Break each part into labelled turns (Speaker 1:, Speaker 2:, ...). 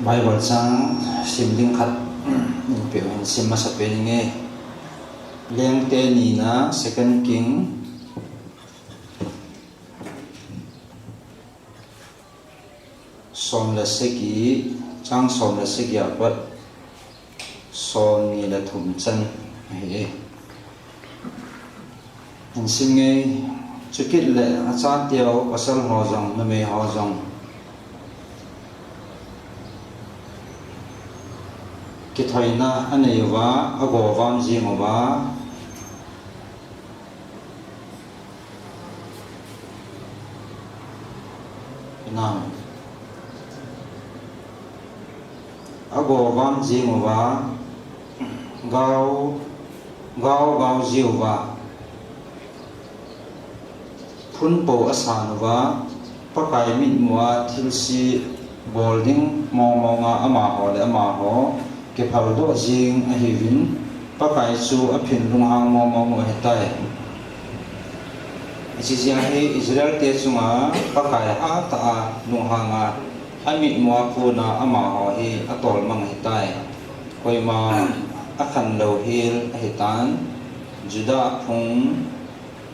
Speaker 1: Bible sang sim ding khat pe on sim ma sa pe nge leng te ni na second king som la seki chang som la seki apat som ni la thum chan he in sim nge chukit le acha tiao pasal ho jong na me ho jong ki thoi na anei wa ago wam ji ngo wa na ago wam ji ngo wa gao ji wa phun po asan wa pakai mit mua thilsi bolding mo nga ama ho le ama ho ke phal do jing a hivin pakai chu a phin lung hang mo hetai chi sia he Israel te chunga pakai a ta a lung hanga ami mo pu na ama ho hi atol mang hetai koi ma a khan lo hil hitan juda phung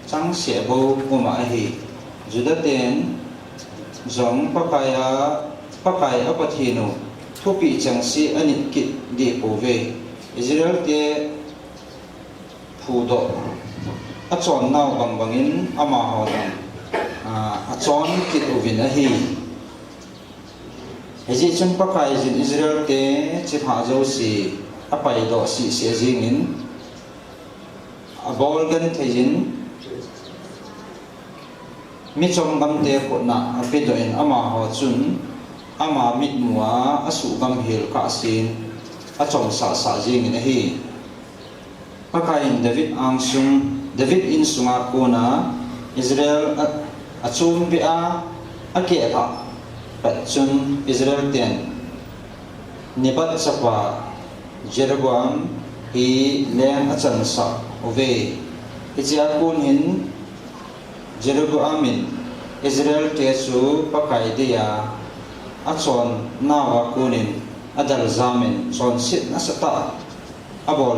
Speaker 1: chang se bo uma hi juda ten zong pakai a pathinu thupi changsi ani kit di pove Israel te phudo a chon naw bangin ama ho dan a chon kit ovin a hi heji chung pakai jin Israel te chi pha jo si a pai do si se jingin a bol gan thejin mi chom bam te ko na a pe do in ama ho chun ama mit mua asu gam hil ka sin a chong sa jing in hi pakai David angsung David in sunga ko na Israel a chum bi a ke tha pat chun Israel ten nibat sapa Jeroboam hi leng a chan sa ove ichia kun hin Jeroboamin Israel te su pakai dia achon nawa kunin adal zamin chon sit na sata abol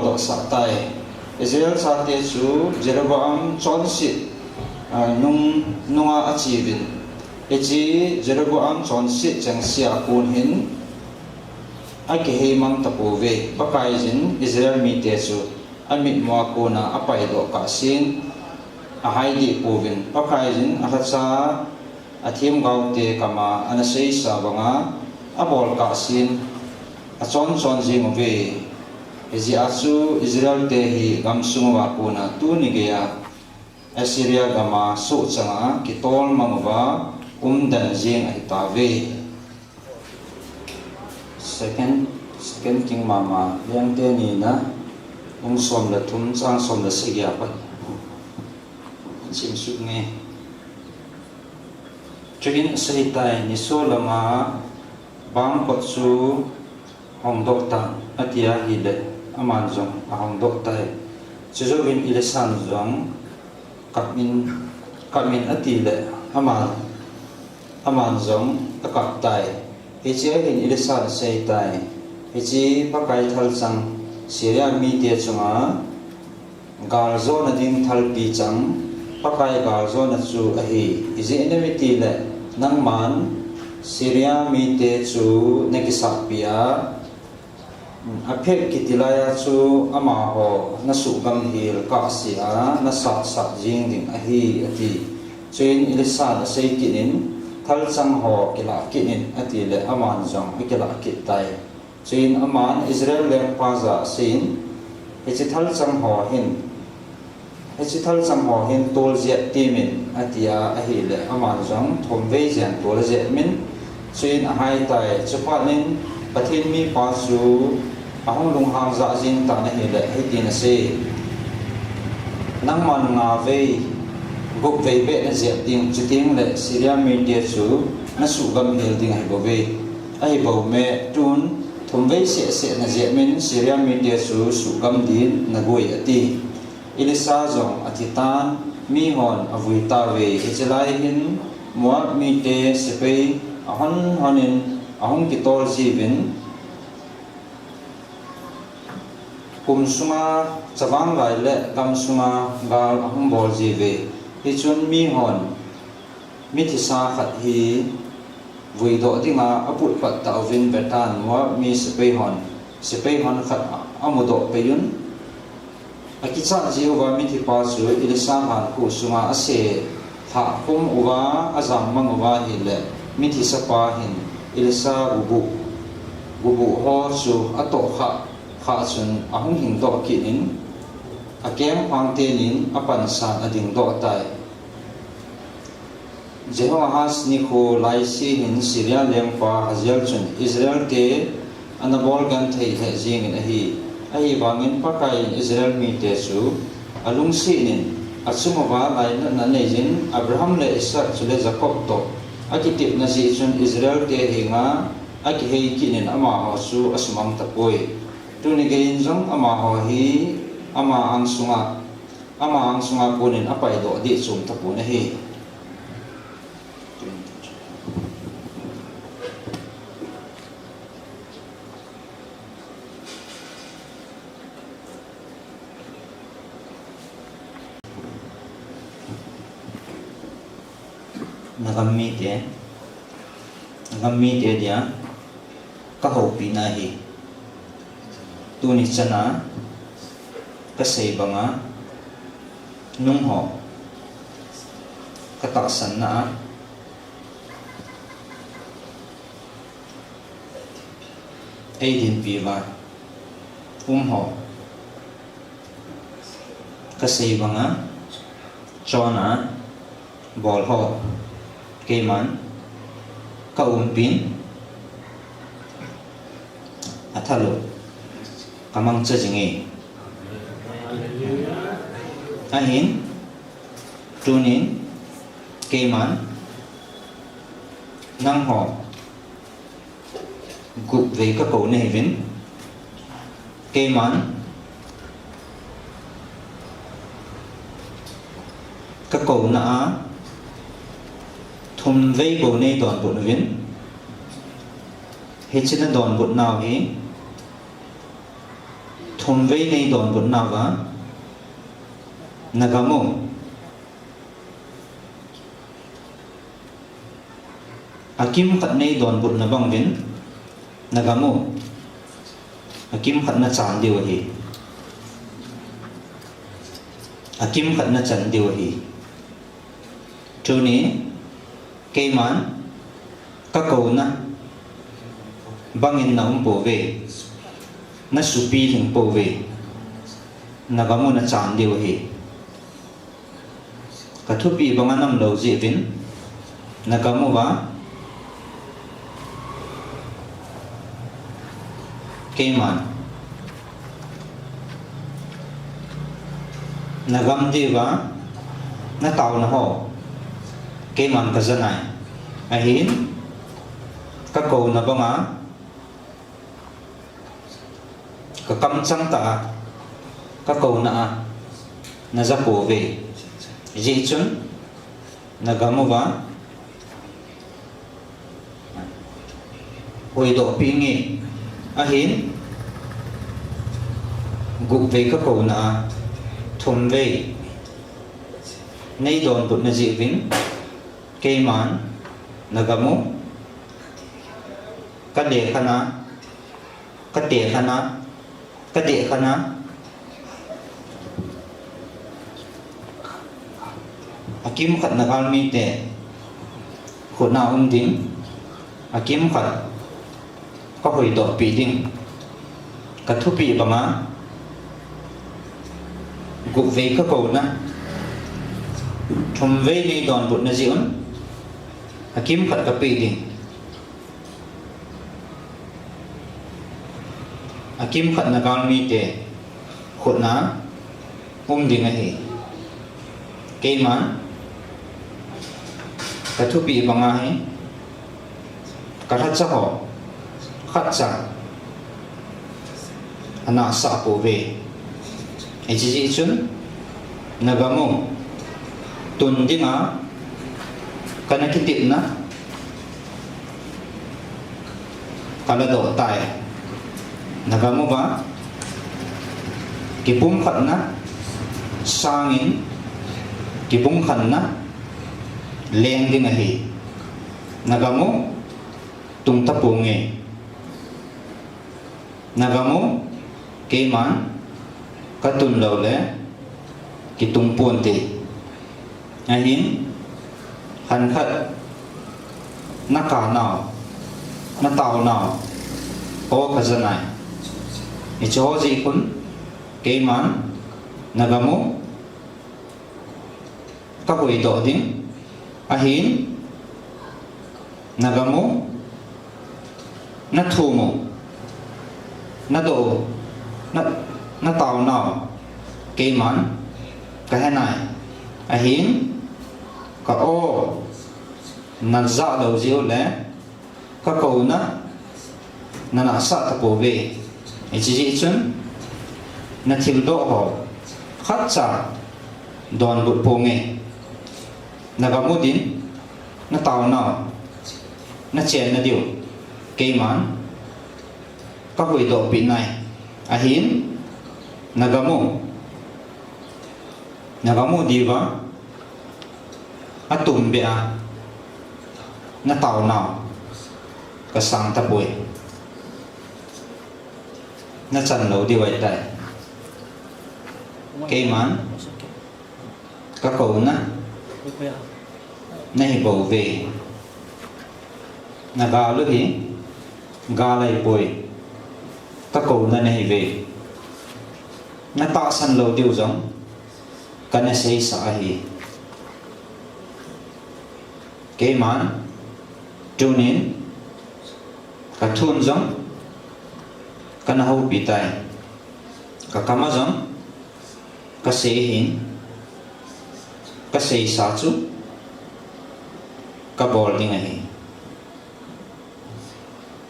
Speaker 1: do sa tai Israel sa te chu Jeroboam chon sit nunga achivin eji Jeroboam chon sit chang sia kun hin ake he mang tapove pakai jin Israel mi te chu amit mo ko na apai do ka sin a haidi povin pakai jin atha athim gaute kama anasei sa banga abol ka sin a chon jing ve ezi asu Israel te hi gamsung wa kuna tu ni geya Assyria gama so changa kitol mangwa dan jing ai ta ve second king mama yang te ni na som la thum chang som la sigya pa sim suk nge Chugin sahitai ni so lama bang ko chu hong dokta atia hile aman jong hong dokta chujogin ilesan jong kamin atile aman jong akap tai hechegin ilesan sahitai hechi pakai thal chang Syria mi te chunga galzo na ding thal pi chang pakai galzo na chu ahi izi enemy le nang man Syria mi te chu nekisapia aphek kitilaya chu ama ho na su gam hil ka sia na sa jing ding ahi ati chen ilisa na sei kinin thal chang ho kila kinin ati le aman jong ikila kitai chen aman Israel le paza sin echi thal chang ho hin tol jet timin atia ahi le aman jong thom ve jan tol jet min chin a hai tai chupanin pathin mi pa su ahong lung hang za jin ta na hi le hi tin se nang man nga ve gop ve be na jet ting chiting le Syria mi dia su na su gam hil ding ai bo ve ai bo me tun thom ve se na jet min Syria mi dia su gam din na goi ati Elisa jong atitan mi hon avui ta ve ichelai hin muat mi te sepe ahon honin ahong kitol jivin kum sunga chabang lai le gam sunga gal ahong bol jive hi chun mi hon mi thisa khat hi vui do dinga aput pat tawin betan wa mi sepei hon khat amudo peyun akicha jiwa mi thi pa chu ilisa han ku sunga ase tha kum uwa azam mang uwa hi le mi thi sapa hin ilisa bubu ho chu ato kha chun ahung hing do ki in akem phang te nin apan san ading do tai Jehoahaz ni ko lai si hin Syria leng pa hazel chun Israel te anabol gan thei he jing in ahi bangin pakai Israel mi te chu alung si nin achumawa lai na nei jin Abraham le Isaac chule Jacob to akitip na si chun Israel te hinga aki hei kinin ama ho chu asmang tapoi tuni gein jong ama ho hi ama ang sunga kunin apai do di chum tapu na hi nagamit dia kahopi nahi tuni chana kasay banga nungho kataksan na ay din piva kasay banga chona bolho keman kaumpin athalo kamang chajingi ahin tunin keman nangho gup ve ka ko ne vin keman ka ko na thum ve ko ne don bu vin he china don bu naw hi thum ve ne don bu naw ga nagamo akim khat ne don bu na bang vin nagamo akim khat na chan dewa hi akim khat na chan dewa hi chuni keman ka ko na bangin na po ve na supi hing po ve nagamo na chan dewa hi kathupi banganam lo ji vin nagamo wa keman nagam dewa na tao na ho keman ka zanai ahin ka ko na banga ka kam chang ta ka ko na na za po ve ji chun nagamo ba hoi do pingi ahin gup ve ka ko na thum ve nei don put na ji vin keman nagamo ka de khana akim khat nagal mi te khona ding akim khat ka hoi do pi ding ka thu pi banga gup ve ka ko na thum ve ni don put na ji un akim khat ka pi ding akim khat nagal mi te khona ding a hi keman ka thu pi banga hi ka tha cha ho khat cha ana sa po ve e ji chun nagamo tun dinga kana kitip na kala do tai nagamu ba kipum khat na sangin kipum khat na leng ding a hi nagamu tung tapunge nagamu keman katun lo le kitung punti ahin han khat na ka nào na tao nào o khazanai icho ji kun keman nagamu ka hoi do ding ahin nagamu na thumu na do na tao nào keman ka hanai ahin ka o na za lo jiu le ka ko na sa ta po ve ichi ji chun na thil do ho khat cha don bu po nge nagamu din na tao nào na chen na diu keman ka hoi do pi nai ahin nagamu diwa atum bia na tao nào ka sang ta boi na chan lo di wai tai keman ka ko na hi bo ve na ga lu hi ga lai boi ka ko na hi ve na ta san lo diu jong kana sei sa hi keman tunin ka thun jong kana ho pi tai ka kama jong ka se hin ka sei sa chu ka bol ding hi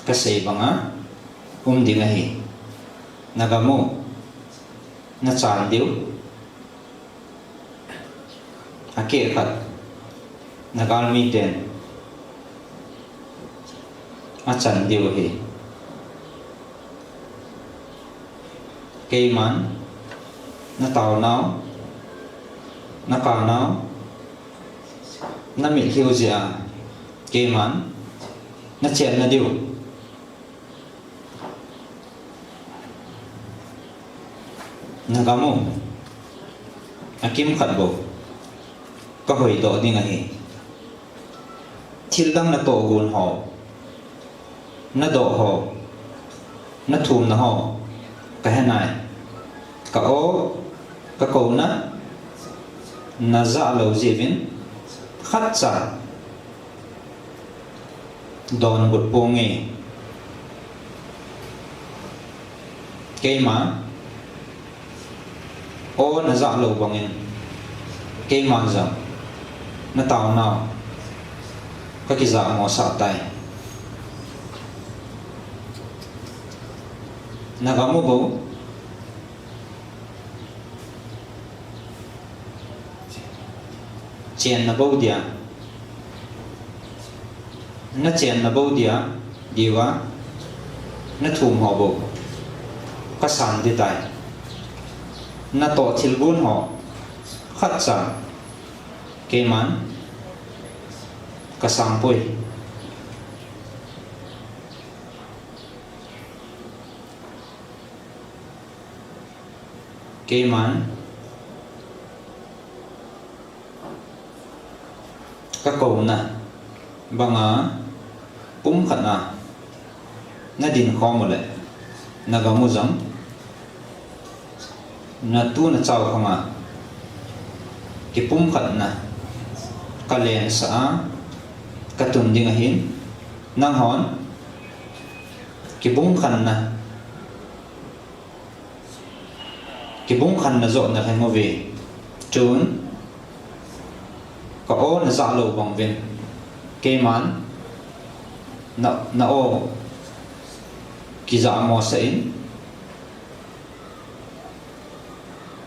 Speaker 1: ka sei banga ding hi nagamu na chan diu ake khat nagal mi ten a chan diu hi keman na tao nào na ka nào na mi hiu zia keman na chen na diu nagamu akim khat bo ka hoi do ding a hi thil dang na to gun ho na do ho na thum na ho ka hanai ka o ka ko na za lo jivin khat cha don but ponge keima o na za lo bangin keima za na tao nào ka ki za mo sa tai nagamu bo chen na bo dia na chen na bo dia diwa na thum ho bo ka san di tai na to thil bun ho khat cha keman ka sang poi keman ka ko na banga pum khat na din kho mo le nagamu jam na tu na chaw khama ki pum khat na ka len sa ka tun ding a hin nang hon ki bung khan na zo na khay mo ve chun ka o na za lo bang ven keman na o ki za mo sa in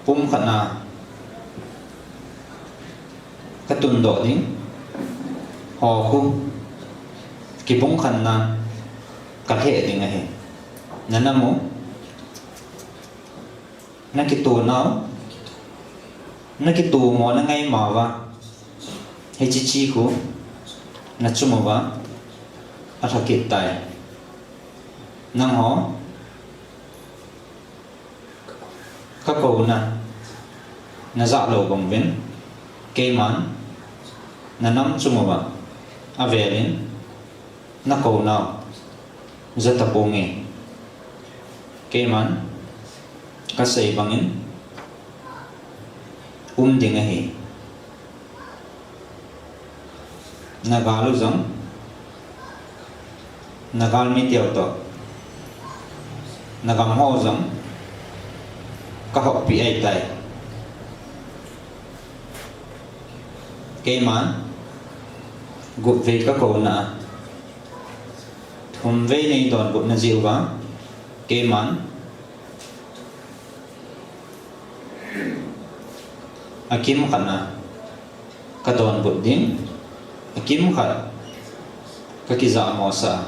Speaker 1: pum khat na ka tun do ding ho ku ki bung khan na cả thể thì ngay nè namo nó cái tu nào nó cái tu mà nó ngay mà va hay chi của nó chung mà va ở thằng kịp tài năng họ các cầu na dạ lầu bằng viên cây mán na nắm chung mà va à về đến na cầu nào rất tập bông nghe cây mán các xây bằng in đi ngay na galu giống na gal mi tiêu to na gam ho giống các học bị ai tay cây mán gục về các cầu na thùng về này toàn bộ na diệu vắng cây mán akim khana kadon budding akim khat kakiza mosa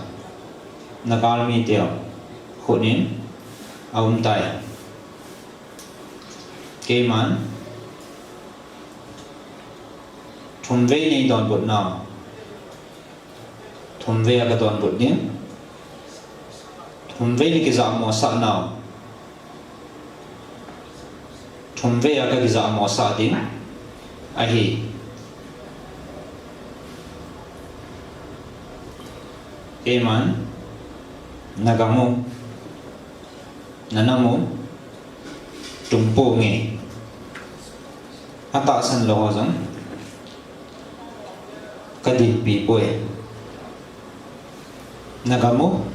Speaker 1: nagalmi teo khunin aum tai keman thumve nei don bud nào thumve kadon budding thumve ni kiza mosa nào thumve aga kiza mosa din ahi keman nagamu nanamu tumpo nge atasan loho jang kadin pi poe nagamu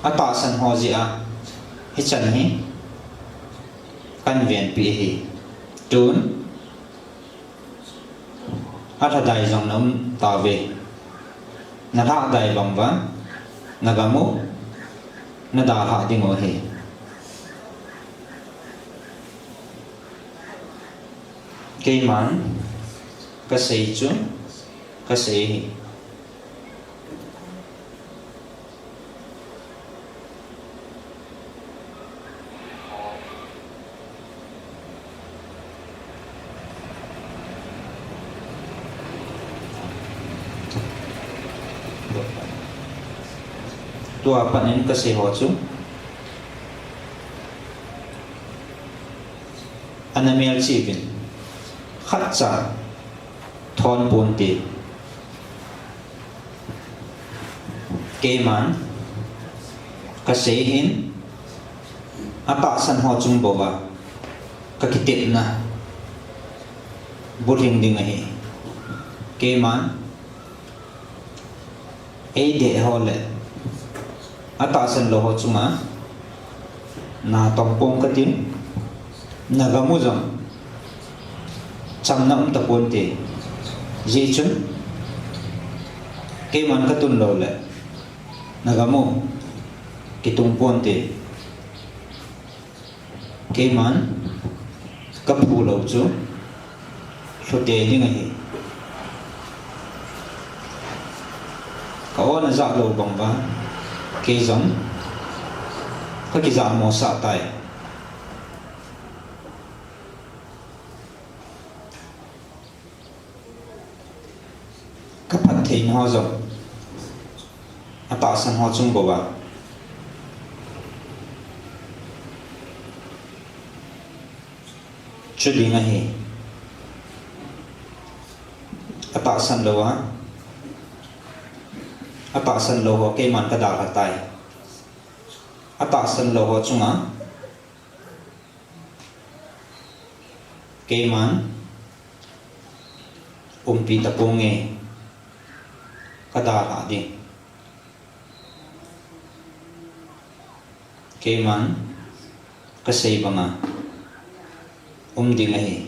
Speaker 1: atasan hojia hichan hi kan vien pi hi tun atadai jang nam ta ve na tha dai bang va nagamu na da ha ding o he cây mán ka sei chu ka sei hi tua panin ka sei ho chu anamel chivin khát cha thon buồn tị cây mán ka sei hin apa san ho chung bowa ka kitip na buring ding hi cây mán ei de ho le ata san lo ho chunga na tong pong ka tin nagamu jam cham nam ta pon te ji chun ke man ka tun lo le nagamu ki tung pon te ke man ka phu lo chu so te ni ngai ka ona za lo bang ba ke jam ka ki za mo sa tai các bạn thấy ho rộng tạo sang ho chung bầu vào chưa đi ngay tạo sang lâu á tạo sang lâu ho cây màn cái đào hạt tài tạo sang lâu ho chung á cây màn pi tập bông nghe kada ha di ke man ka sei banga ding hi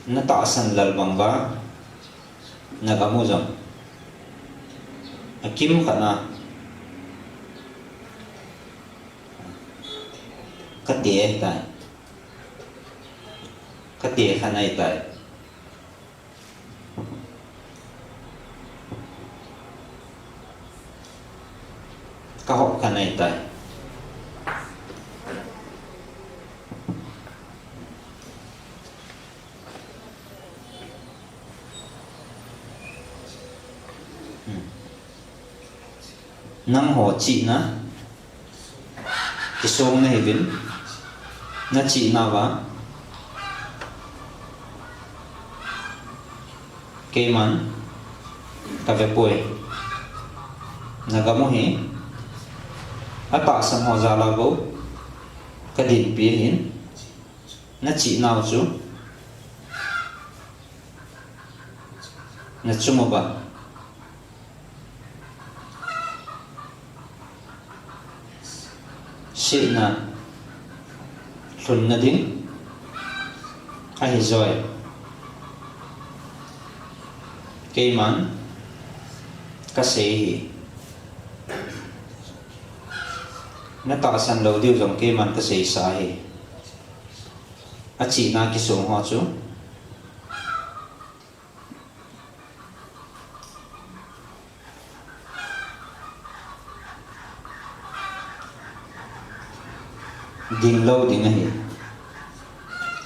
Speaker 1: na ta san lal bang ba nagamu jam akim khana ka tie tai ka tie khanai tai ka hop khanai tai nang ho chi na kisong na hibin na chi na ba keman kavepoe nagamuhi ata sang ho zala bo kadin pi hin na chi naw chu na chumo ba shi na thun na ding ai rồi cây man ka se hi na ta san lo diu jong cây man ka se sa hi a chi na ki song ho chu ding lâu ding hi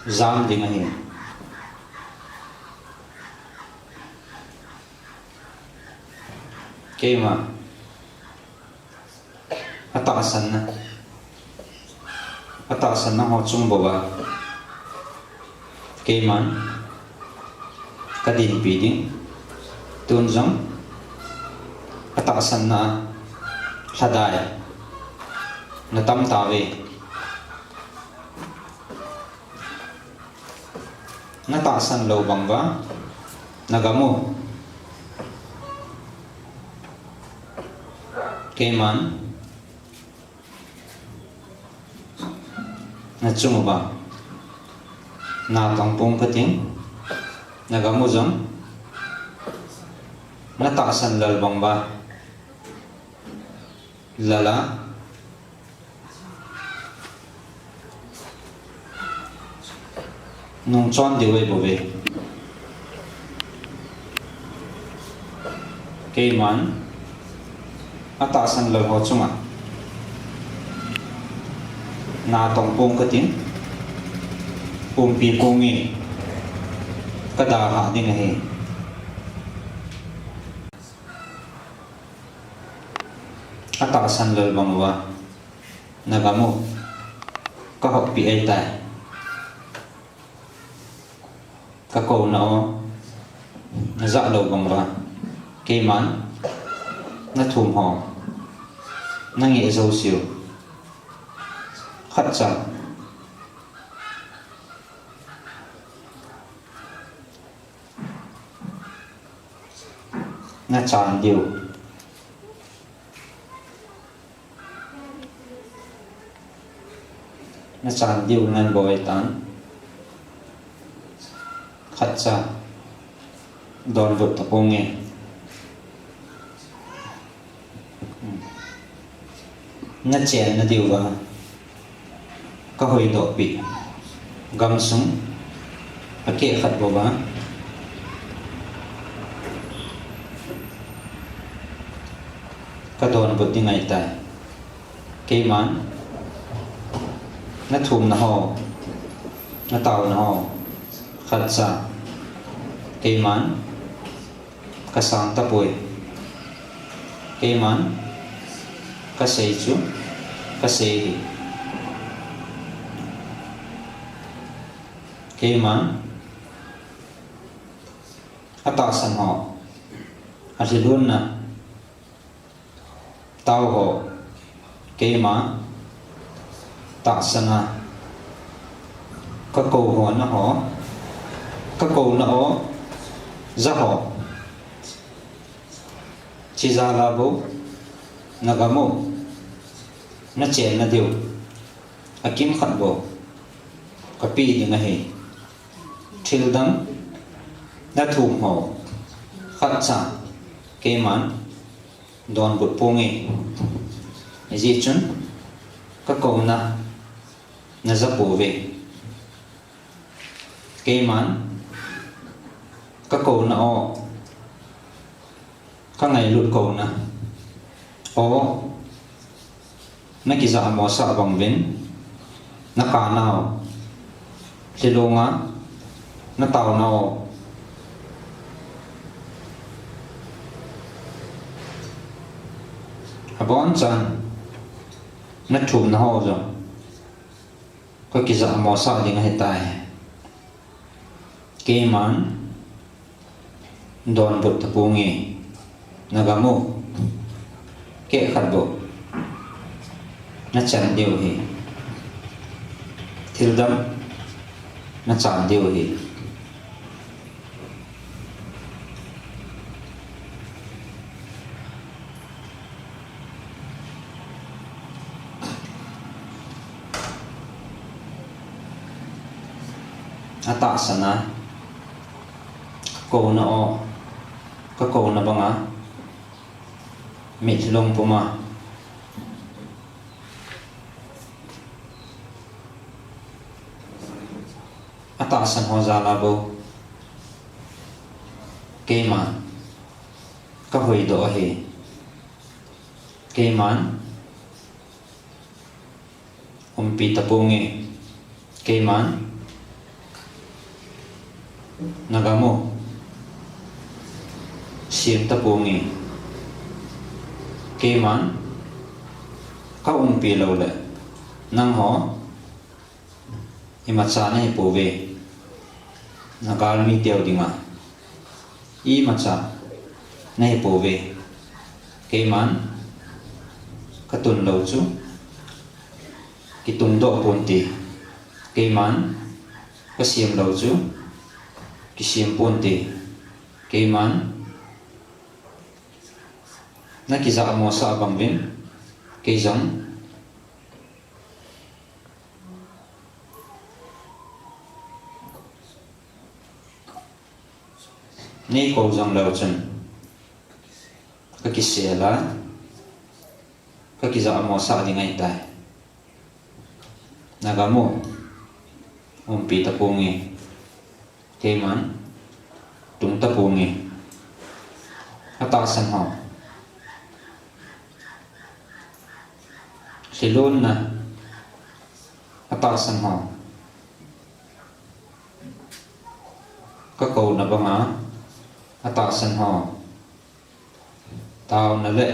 Speaker 1: zam ding hi cái mà atasan na ho chung boba cái man kadin pi ding tun jong atasan na hladai na tam ta ve na ta san lo bang ba nagamu cái man na chung ba na tang pong ka ting nagamu jong na ta san lal bang ba lala nung chon di wei bo ve cái man atasan lal ho chunga na tong pong ka ting pi kongi kada ha ding he atasan lal bangwa nagamu ka hok pi ai tai ka ko na o na za lo bangwa ke man na thum ho na nge zo siu khat cha na chan diu na chan diu ngan boy tan khat cha don vut ta ponge na chen na diu ba ka hoi do pi gam sung ake khat bo ba ka don vut ding ai tai ke man na thum na ho na taw na ho khat cha ke man ka sang ta poi ke man ka sei chu ka sei hi ke man ata san ho a ri lun na tao ho ke ma ta sana ka ko ho na ho ka ko na o za ho chi za la bo nagamu na chen na diu akim khat bo ka pi ding a he thil dam na thum ho khat cha ke man don but ponge ji chun ka ko na na zapo ve ke man ka ko na o ka ngai lut ko na o na ki za mo sa bang vin na ka na o silunga na tao na o abon chan na thum na ho zo ko ki za mo sa ding hai tai ke man don but tapungi nagamu ke kharbo na chan deu hi thildam na chan deu hi ata sana ko na o ka ko na banga mit long puma ata san ho za la bo ke man ka hoi do he ke man pi tapungi ke man nagamo siam tapungi ke man ka pi lo le nang ho imacha ne po ve nagal mi teo dinga I macha ne po ve ke man ka tun lo chu ki tun do pon ti ke man ka siam lo chu ki siam pon ti ke man na ki za mo sa bang vin ke zong ni ko zong lo chen ka ki se la ka ki za mo sa ding ai tai nagamo pi tapungi ke man tung tapungi ata san ho silon na ata san ho ka ko na banga ata san ho tao na le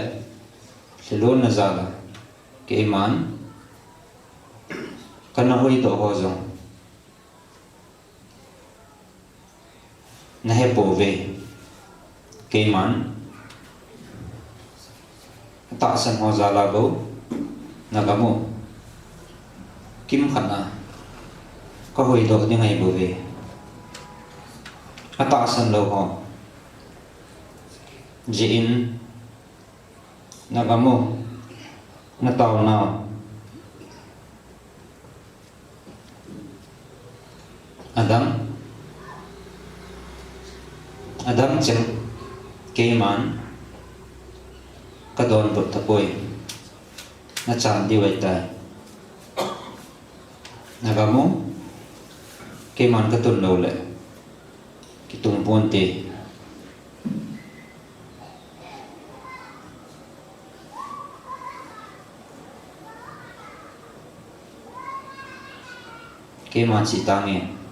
Speaker 1: silon na zala ke man kana hoi do ho zo na he po ve ke man ata san ho zala bo nagamo kim khana ka hoi do ni ngai bo ve ata san lo ho jin nagamo na tao na adam chen ke man ka don but tapoi na chan di wai tai nagamo ke man ka tun lo le ki tung pon te ke man si tange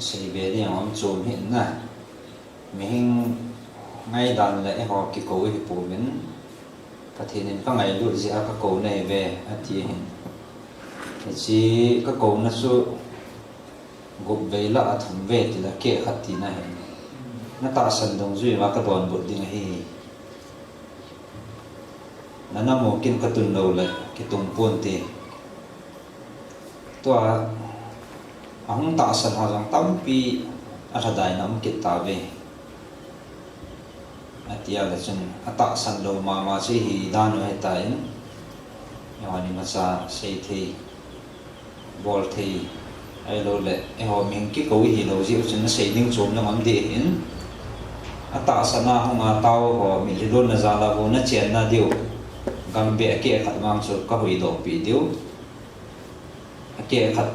Speaker 1: sei be đi ông chôm hiện na mình ngay đàn lễ họ cái cầu hi phổ biến cái thì nên các ngày lúc gì các cầu này về thì hiện chỉ các cầu nó số gồm về là thùng về thì là kệ khát thì này nó ta sẵn đồng duy và các đoàn bộ đi này nó nằm một kinh cái tuần đầu lại cái tuần buồn thì tôi ông ta sẵn họ rằng tâm pi ở đây nằm cái ta về thì là chân ta sẵn đầu mà chỉ hi đan ở đây nhưng mà mà sa xây thì bol thì ai lo lệ họ mình cái câu hi lo gì chân nó xây đình chôm nó ngon đi hin ta sẵn na không tao họ mình luôn là ra là vô nó chén na điều gam bẹ kia khát mang cho các hội đồ bị điều kia khát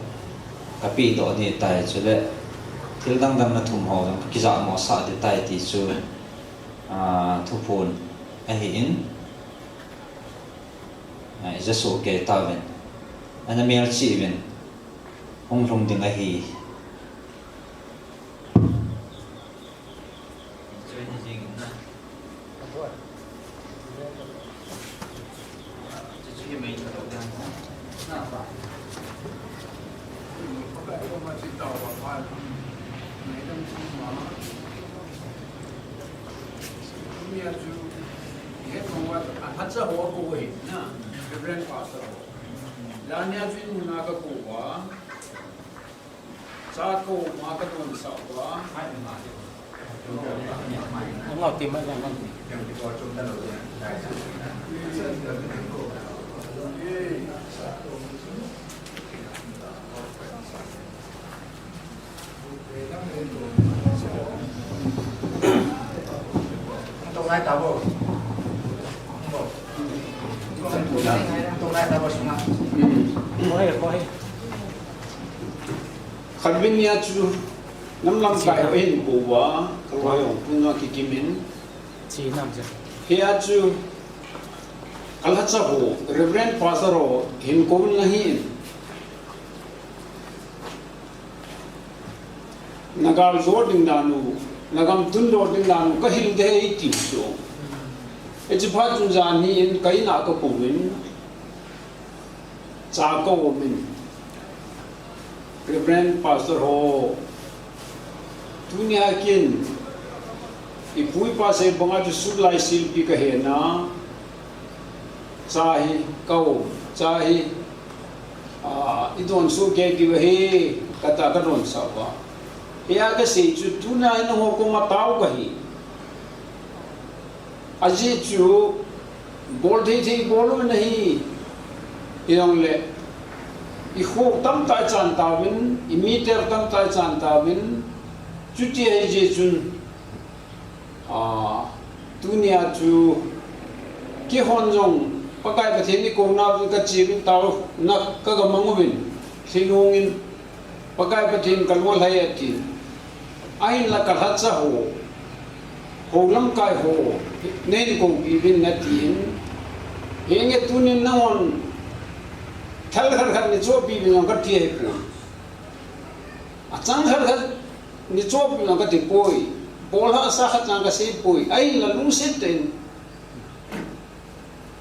Speaker 1: các bị đồ thì tại chỗ lệ thiếu đang là thùng hồ cái dạng mỏ sạ thì tại thì chỗ thu phun ai hiện rất số cái ta bên anh em chỉ bên không trong tiếng ai hi
Speaker 2: ngồi tìm mấy lần
Speaker 3: Tông lai tao sunga.
Speaker 2: Có
Speaker 4: khẩn viên nhà chú năm năm cái ở hình bùa quá không phải ông phun hoa kiki min
Speaker 2: chỉ nằm chứ
Speaker 4: hiện chú al hạt hồ Reverend Pastor hình công nahi nagal zor ding danu nagam tun zor ding danu ka hil de ti so e chi pha chun jan hi in kai na ka povin cha ko min Reverend Pastor ho dunia kin ipui pa se banga ju sulai silpi ka he na chahi kau chahi idon su ke ki he kata ka don sa wa ya ka se ju dunia in ho ko ma tau ka hi aji ju bol thi bol nahi idong le i khô tâm tai chan ta bin i meter tâm tai chan ta bin chuti ai je chun dunia chu ki hon jong pakai ba theni ko na ka chi bin taw na ka ga mangu bin thinung in pakai ba thin kalwal hai ati ain la ka hatsa ho lam kai ho nen ko bi bin na tin henge tunin na hon thal khar ni cho pi bi ka ti he ko achang khar ni cho pi ka ti poi bol ha sa khat ka se poi ai la lung se ten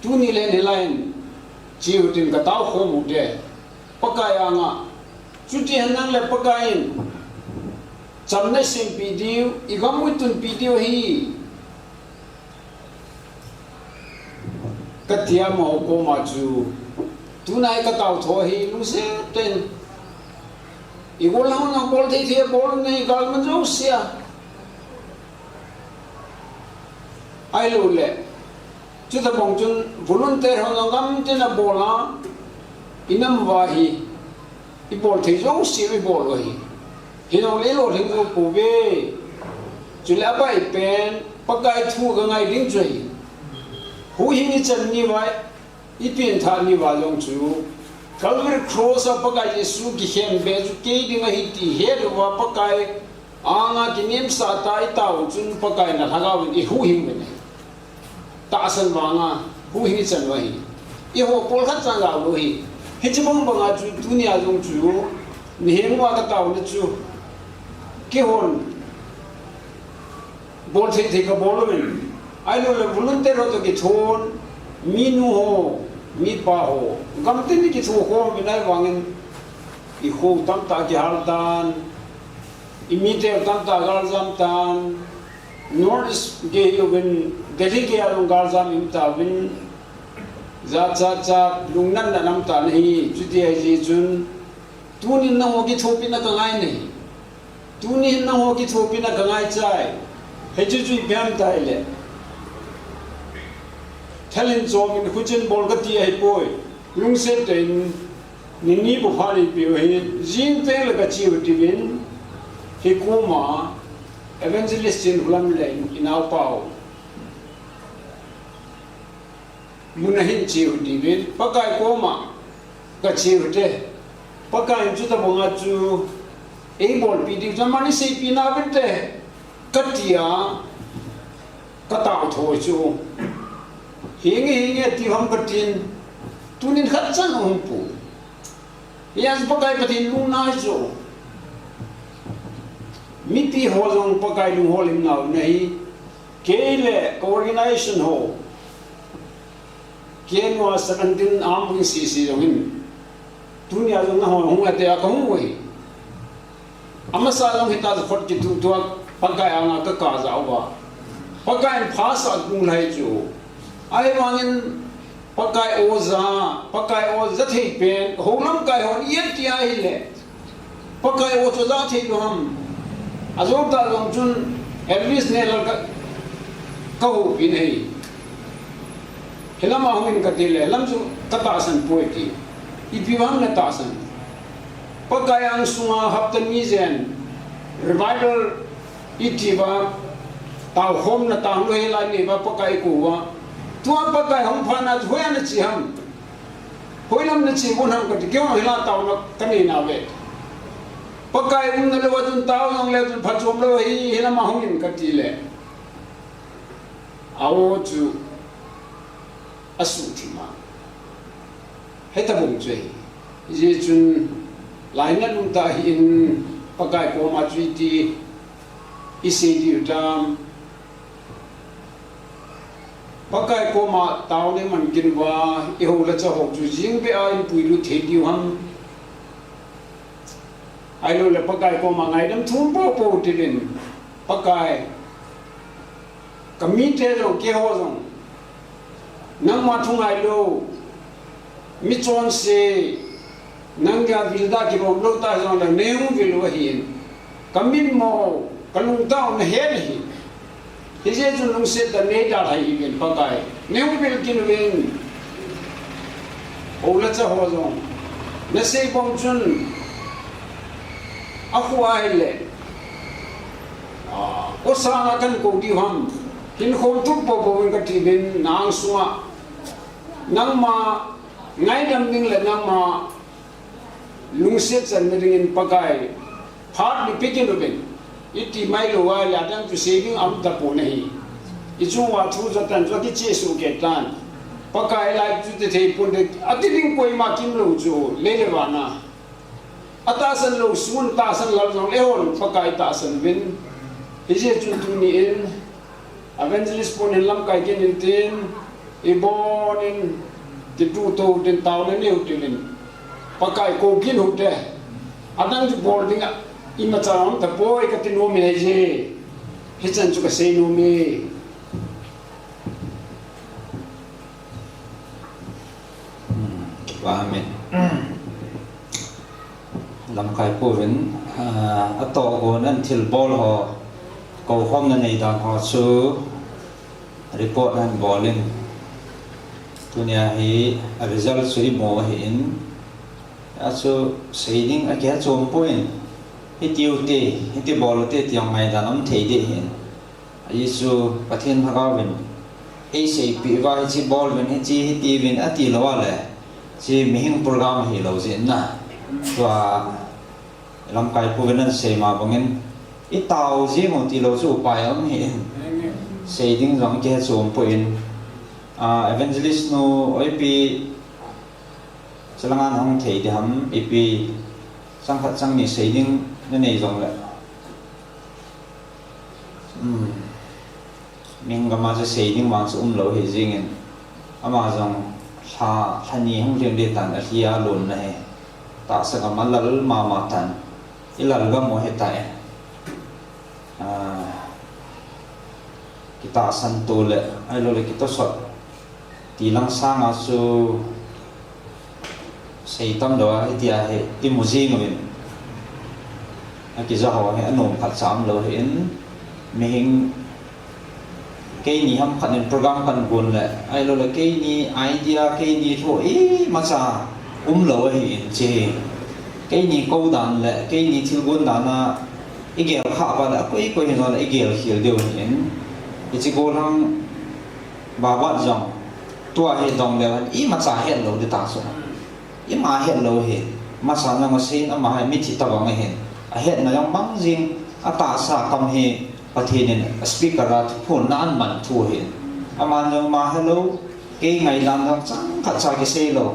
Speaker 4: tu ni le ne lain chi u tin ka taw kho mu de pakai anga chu ti han nang le pakain cham na sim pi diu I gam wi tun pi diu hi ka tia mo ko ma chu tu nai ka tao tho hi lu se ten I gol ha na bol the bol nei gal ma jo sia ai lu le chu ta bong chun volunteer ho na gam te na bola inam wa hi I bol the jo si I bol hi hi no le lo thing ko pu ve chu la bai pen pakai thu ga ngai ding choi hu hi ni chan ni wai I pin tha ni wa long chu Calvary cross a pakai Yesu ki hem be chu ke ding hi ti he ro wa pakai anga ki nim sa tai tau chun pakai na thaga I hu him ne ta san wa nga hu hi chan wa hi I ho pol khat chang ga lo hi he chi bang bang a chu dunia jong chu ni hem wa ka tau ni chu cái hồn bol thì cái bol mình ai lo là volunteer rồi cái thôn minu ho mi pa ho gam tin cái thôn ho mình ai vangin i khu tam ta cái haldan imite tam ta galzam tan north cái yêu bên Delhi cái along galzam imta bên za lung nan na nam ta nei chu dia ji jun tunin na ho ki thopi na ka ngai nei tunin na ho ki thopi na ka ngai chai he chu chu biam tai le thalin zom in khuchen bol ka ti ai poi lung se ten ni ni bu phali pi he jin te le ka chi uti bin he kuma evangelist in hulam le in au pau munahin chi uti bin pakai koma ka chi ute pakai chu ta bonga chu ei bol pi di zamani se pi na binte katia katao thoi chu hinge ti ham katin tunin khat chan hum pu yas pakai patin lu na chu mi pi ho jong pakai lu holim nau nei kele coordination ho kian wa sakantin am si jongin dunia jong na ho hung ate a kong wei amasa long hita khot ki tu pakai anga ka ka za wa pakai phasa gung lai chu ai wangin pakai oza thei pen holam kai hon yet ti ai le pakai o cho za thei lo ham azom ta long chun elvis ne lal ka ho bin hei helama hongin ka tile lam chu ta ta san poeti ipiwang na ta san pakai ang sunga haptan mi zen revival itiba tao khom na tang lo helai ni ba pakai ku wa tua pakai hong phana hoya na chi ham hoilam na chi bon ham ka ti kyo hela tao na kani na ve pakai un na lo tun tao yong le tun phachom lo hi helama hongin ka ti le awo chu asu ti ma heta bung chei ye chun lai na lung ta hin pakai ko ma chui ti ise di utam pakai ko ma tao ne man kin wa i ho la cha ho chu jing be a in pui lu the di ham ai lo le pakai ko ma ngai dam thum po ti din pakai kami te ro ke ho zong nang ma thung ai lo mi chon se nang ga vilda ki rom lo ta jong la neu vil wa hin kamin mo kalung tao na he hi je chun lung se da ne da hai bin pakai neu vil kin win o la cha ho jong na se bong chun akhwa le o sa na kan ko di ham kin khom tu po ka ti bin nang suwa nang ma ngai dam ning le nang ma lung se chan me ring pakai phat ni pikin ro ben iti mai lo wa ya dang tu saving am ta po nei I chu wa thu za tan zo ki che su ke tan pakai lai chu te thei pon de atiling koi ma kim lo chu le le wa na atasan lo sun ta san lal jong le hon pakai ta san bin hi je chu tu ni in evangelist pon in lam kai ken in tin I bon in ti tu to tin tao le neu tin pakai ko kin hu te adang ju bol dinga ima chang ta boy ka tin no mi nei je hi chan chu ka sei no mi
Speaker 1: wa amen lam kai po rin a to go nan thil bol ho ko khom na nei dan ho chu report han bowling tunia hi a result sui mo hi in aso shading a kya chom point hi tiute hi bol te tiang mai dan am thei de hin ai chu pathin haga win ei sei pi wa chi bol wen hi chi hi ti win ati lo le chi mihing program hi lo zin na tua lam kai pu wen sei ma bangin I tao ji mo ti lo chu pai am hi shading rong ke chom point evangelist no oipi selangan hong thei de ham ipi sang khat sang ni shading ne nei jong le mình cái mà sẽ những mảng số lâu hệ gì nghe ama rằng sa thani hong riêng đi tan ở kia luôn này ta sẽ có mà lal mà tan ilal gam mo hetai kita santo le ai lo le kita sot tilang sang asu seitam do dia he imuji ngin ki za ho he anom khat sam lo hin mihing cái ni ham khan program kan gun le ai lo le cái ni idea cái ni tho ma cha lo hi che cái ni câu đàn le cái ni thil gun dan na igel kha ba la koi koi no la igel hil deu hin ichi go lang ba ba jong tua he dong le ma cha he lo de ta so ma he lo he ma sa na ma sin ama hai mi chi ta ba nge hen a he na yang mang jing a ta sa kam he pathinin speaker at phone nan man thu hin aman jong ma hello cái ngày dan dong chang khat cha ki sei lo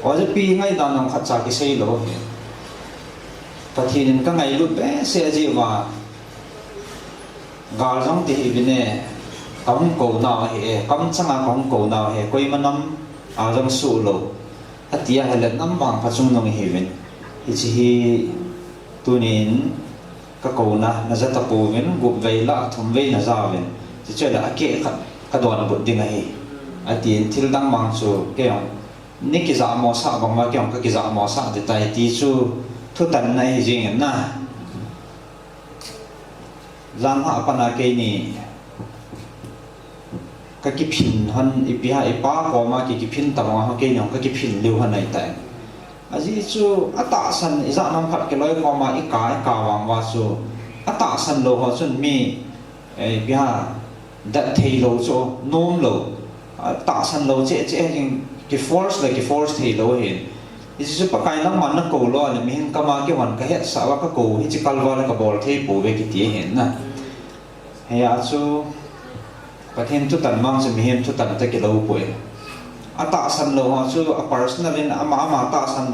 Speaker 1: o je pi ngày dan dong khat cha ki sei lo hin pathinin ka ngai lut be se ji wa gal jong ti hi bine kam ko na he kam changa kam ko na he koi manam a jong su lo atia helet nam bang phachung nong hi vin hi chi hi tunin ka ko na zata po vin gup vei la thum vei na za vin chi che da ke khat ka don bud ding hi atin thil dang mang chu ke yong ni ki za mo sa bang ma ke yong ka ki za mo sa de tai ti chu thu tan nai jing na zang ha pa na ke ni ka ki phin han ipi ha ipa ko ma ki phin ta ma ha ke yong ka ki phin liu han nai tai aji chu ata san iza nam khat ke loi ko ma I ka wang wa chu ata san lo ho chun mi bia dat thei lo chu nom lo ta san lo che jing ki force thei lo hin isi chu pakai lang man na ko lo le mi hin kama ke wan ka het sa wa ka ko hi chi kal wa ka bol thei pu ve ki ti hin na he a chu pathen tu tan mang se mi hin tu tan ta ki lo pu ata san lo ha chu a personal in ama ta san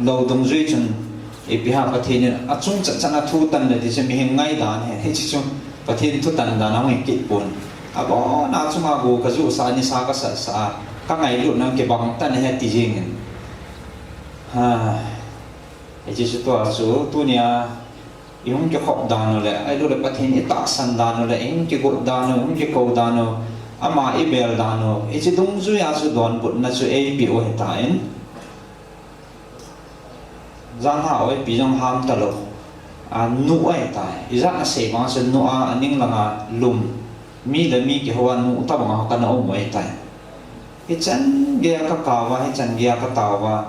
Speaker 1: lo dong zui chun e pi ha pathin a chung cha chana thu tan le ti se mi hin ngai dan he chi chung pathin thu tan dan ang ki pun a bo na chu ma go ka zu sa ni sa ka sa ka ngai lu na ke bang tan he ti jing ha e chi chu to chu tu nia yung ke khop dan le ai lu le pathin i ta san dan le ing ke go dan ung ke ko dan ama ibel dano ichi dung zu ya su don but na chu a p o hetain zang ha oi pi jong ham ta lo nu ai tai iza na se ma se nu a aning langa lum mi le mi ki hoan nu ta bang ka na o mo tai hi chan ge ka ka wa hi chan ge ka ta wa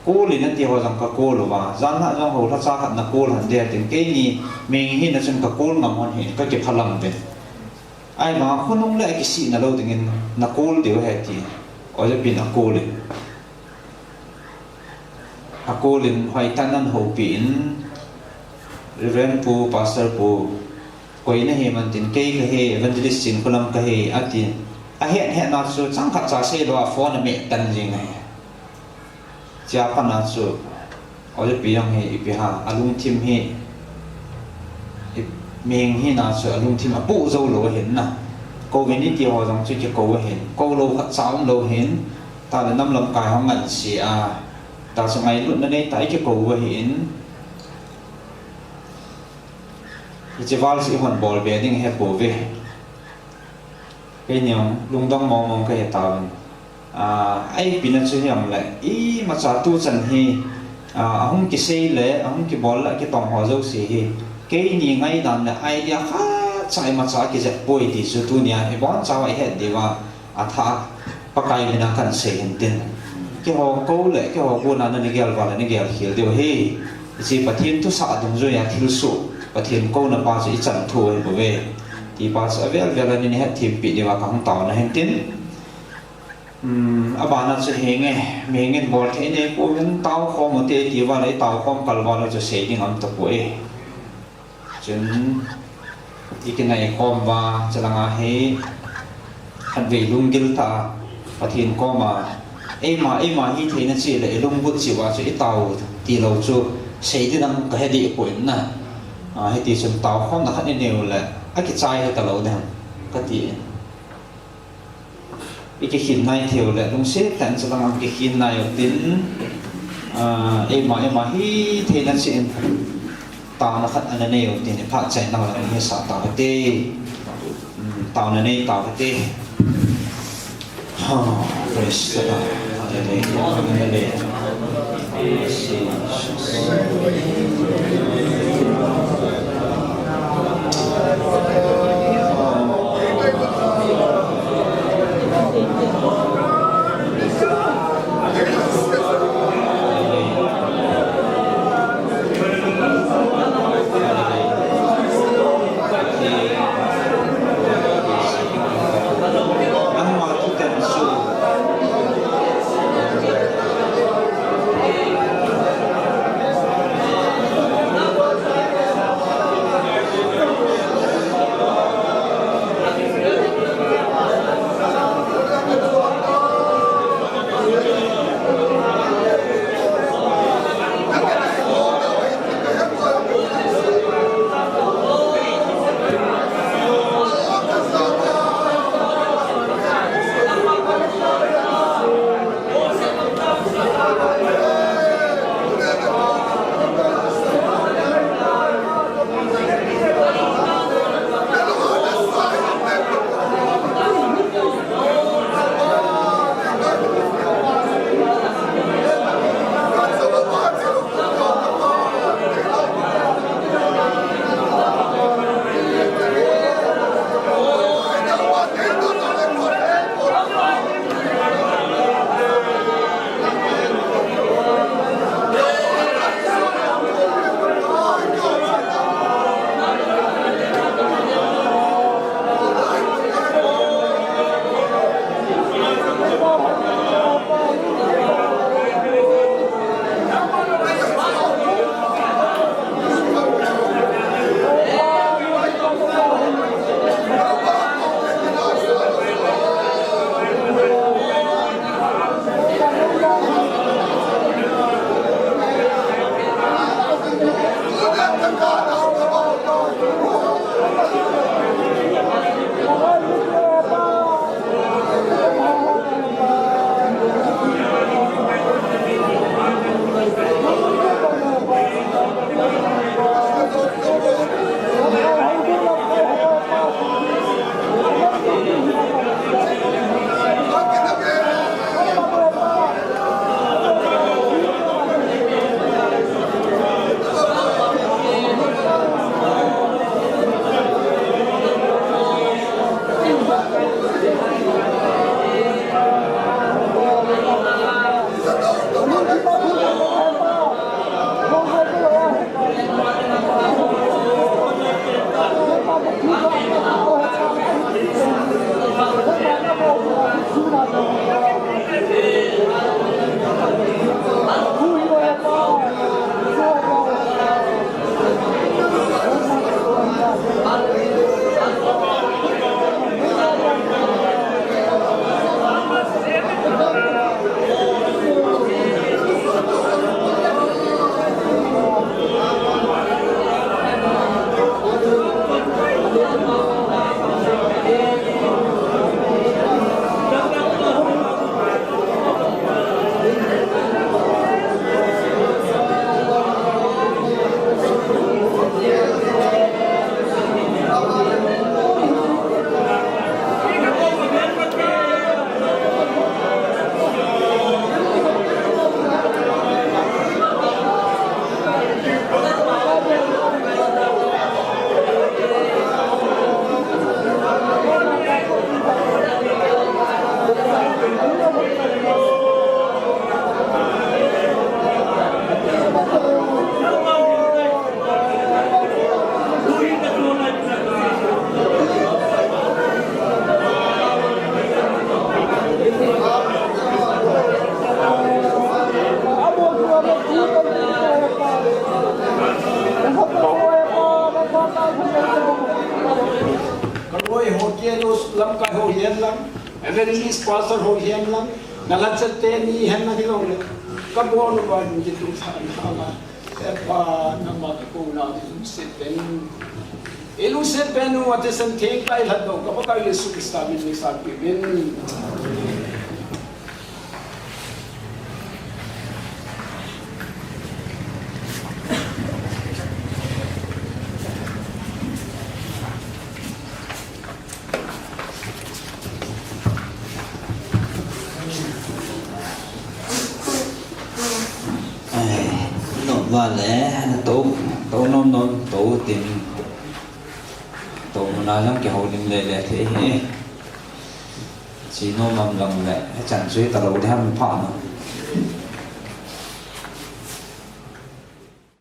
Speaker 1: ko li na ti ho jang ka ko lo wa zan ha jong ho tha cha khat na ko han de tin ke ni meng hi na chen ka ko ngam hon hi ka ke phalam be ai mà không nung lại cái gì nào đâu thì nghe nó cố điều hết thì ở đây bên cố lên hoài tan ăn hậu biển Reverend pu pastor pu quay này he mình tin cây cái he evangelist xin cô làm cái he à thì hiện nào số chẳng khác cha xe lo phone mẹ tan gì này cha pan nào số ở đây bên he ipi ha alung team he mình hi na so lung thim apu zo lo hin na ko ve ni ti ho jang chu ki ko hin ko lo khat saum lo hin ta le nam lam kai hong ngan si a ta so ngai lut na nei tai ki ko ve hin chi wal si hon bol be ding he po ve ke nyong lung dong mong mong ka he ta ai pina chu yam le I ma cha tu chan hi hong ki sei le hong ki bol la ki tong ho zo si hi cái ni ngay đàn là idea khác chạy mà chạy cái dẹp bồi thì số tu nia thì bọn cháu ấy hết đi vào tha bắt cái mình đang cần xây hình tin cái họ câu lệ cái họ buôn là nó gel vào là nó gel hiểu điều hi chỉ bắt thiên tu sa đồng rồi à thiếu số bắt thiên câu là bao giờ chẳng thua hay bảo vệ thì bao giờ về là nên hết thì bị đi vào không tàu là hình tin bạn nó sẽ hình nghe mình nghe bảo thế này cô vẫn tàu không một tiền thì vào lấy tàu không cần vào nóจะxây những âm tập bồi chun cái này com và cho là hay hành vi lung gil ta và thiên com mà em mà hi thấy nó chỉ là lung bút chỉ vào chỉ tàu thì lâu chu xây thì đang cái đi của nè hay thì chun tàu không là khát nhiều là cái trái hết tao lâu nè cái gì cái hình này thiểu lệ đúng xếp thành cho rằng cái hình này ở tính em mà hi thế nên sẽ tao nó khát anh này ở tính phát triển nào là như sao tao cái tao này tao cái praise the Lord. Hallelujah.
Speaker 4: lam ka ho hian lam evangelist pastor ho hian lam nalat te ni hen na hilong le ka bon ba ni tu sa na ma e pa na ma ko na ti sit ten elu se penu ate san theng kai hlat do ka ka Yesu Krista bin ni sa pi bin
Speaker 1: nộp vào lẽ tổ tổ nôm nôm tổ tìm tổ nào trong cái hồ đình lệ thế chỉ nôm mầm lòng lệ chẳng suy tao đâu để ham phỏng